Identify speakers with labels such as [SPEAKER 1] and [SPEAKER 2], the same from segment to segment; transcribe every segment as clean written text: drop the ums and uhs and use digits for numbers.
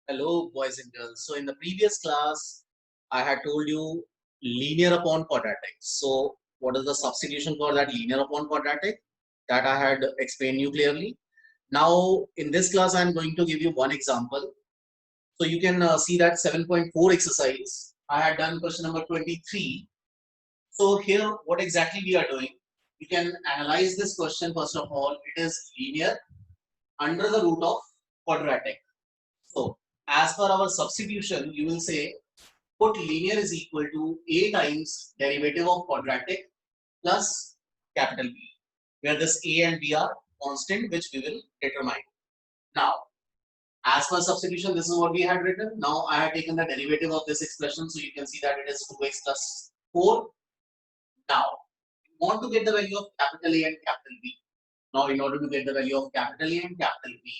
[SPEAKER 1] Hello, boys and girls. So in the previous class, I had told you linear upon quadratic. So what is the substitution for that linear upon quadratic? That I had explained you clearly. Now in this class, I'm going to give you one example. So you can see that 7.4 exercise. I had done question number 23. So here, what exactly we are doing? You can analyze this question first of all. It is linear under the root of quadratic. So as per our substitution, you will say put linear is equal to a times derivative of quadratic plus capital B, where this a and b are constant, which we will determine. Now, as per substitution, this is what we had written. Now I have taken the derivative of this expression, so you can see that it is 2x plus 4. Now, we want to get the value of capital A and capital B. Now, in order to get the value of capital A and capital B,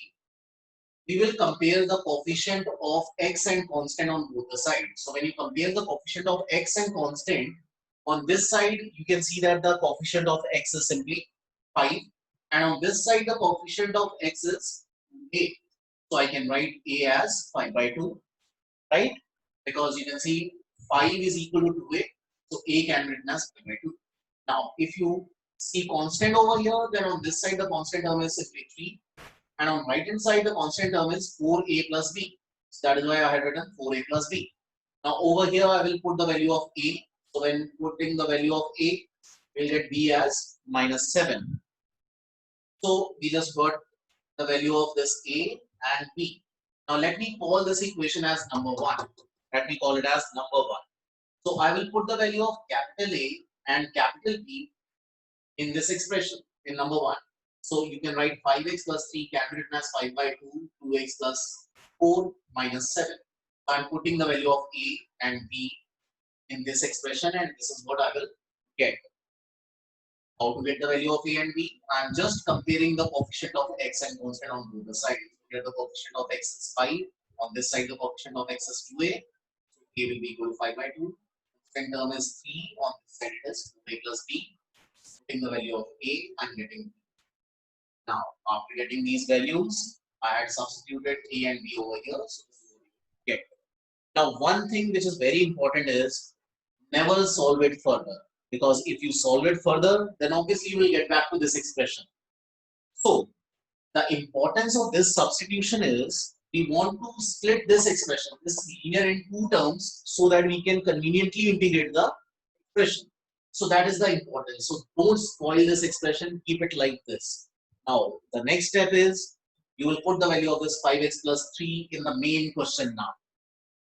[SPEAKER 1] we will compare the coefficient of x and constant on both the sides. So when you compare the coefficient of x and constant on this side, you can see that the coefficient of x is simply 5, and on this side the coefficient of x is a. So I can write a as 5 by 2, right? Because you can see 5 is equal to 2a, so a can be written as 5 by 2. Now if you see constant over here, then on this side the constant term is simply 3, and on right hand side the constant term is 4a plus b. So that is why I had written 4a plus b. Now over here I will put the value of a. So when putting the value of a, we'll get b as minus 7. So we just got the value of this a and b. Now let me call this equation as number 1. Let me call it as number 1. So I will put the value of capital A and capital B in this expression in number 1. So you can write 5x plus 3 can be written as 5 by 2, 2x plus 4 minus 7. So I'm putting the value of A and B in this expression, and this is what I will get. How to get the value of A and B? I'm just comparing the coefficient of x and constant on both the sides. Here the coefficient of x is 5. On this side the coefficient of x is 2a. So A will be equal to 5 by 2. Constant term is 3. On this side it is 2a plus b. Putting the value of A, I'm getting B. Now, after getting these values, I had substituted A and B over here. So this is what you get. Now, one thing which is very important is never solve it further. Because if you solve it further, then obviously you will get back to this expression. So, the importance of this substitution is we want to split this expression, this linear, in two terms so that we can conveniently integrate the expression. So that is the importance. So don't spoil this expression, keep it like this. Now, the next step is you will put the value of this 5x plus 3 in the main question now.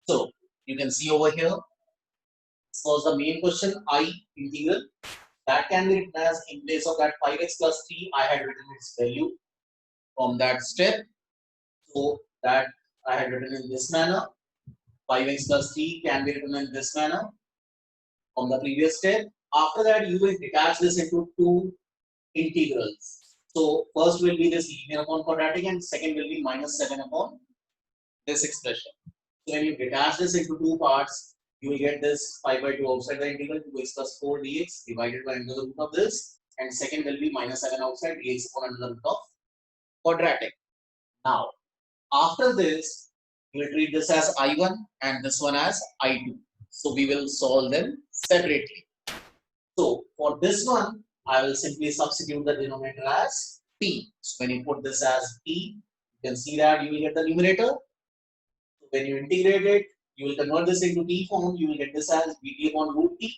[SPEAKER 1] So you can see over here, this was the main question, I integral. That can be written as, in place of that 5x plus 3, I had written its value from that step. So that I had written in this manner. 5x plus 3 can be written in this manner from the previous step. After that, you will detach this into two integrals. So first will be this linear upon quadratic, and second will be minus 7 upon this expression. So when you detach this into two parts, you will get this 5 by 2 outside the integral, 2x plus 4 dx divided by under the root of this, and second will be minus 7 outside dx upon under the root of quadratic. Now, after this, we will treat this as I1 and this one as I2. So we will solve them separately. So for this one, I will simply substitute the denominator as p. So when you put this as p, you can see that you will get the numerator. So when you integrate it, you will convert this into t form. You will get this as dt upon root t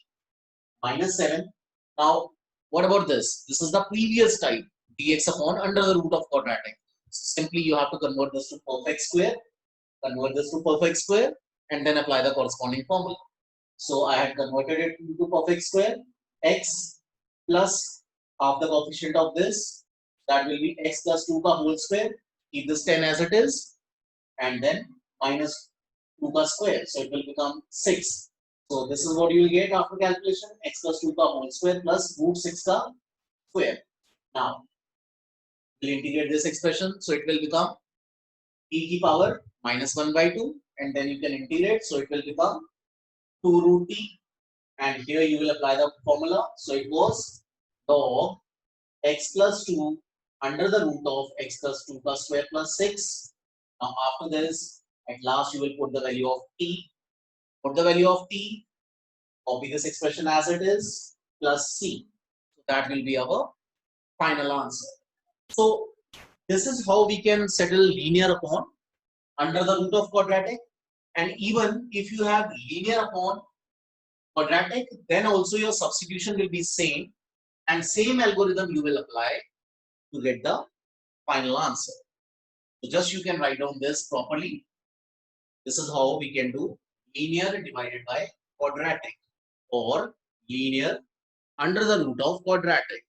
[SPEAKER 1] minus 7. Now, what about this? This is the previous type, dx upon under the root of quadratic. So simply you have to convert this to perfect square, and then apply the corresponding formula. So I had converted it into perfect square. X plus half the coefficient of this, that will be x plus 2 ka whole square. Keep this 10 as it is, and then minus 2 ka square. So it will become 6. So this is what you will get after calculation, x plus 2 ka whole square plus root 6 ka square. Now, we'll integrate this expression. So it will become e to the power minus 1 by 2, and then you can integrate. So it will become 2 root t. And here you will apply the formula. So it was log x plus 2 under the root of x plus 2 plus square plus 6. Now after this, At last, you will put the value of t. Put the value of t, copy this expression as it is, plus c. So that will be our final answer. So this is how we can settle linear upon under the root of quadratic. And even if you have linear upon quadratic, then also your substitution will be same, and same algorithm you will apply to get the final answer. So just you can write down this properly. This is how we can do linear divided by quadratic or linear under the root of quadratic.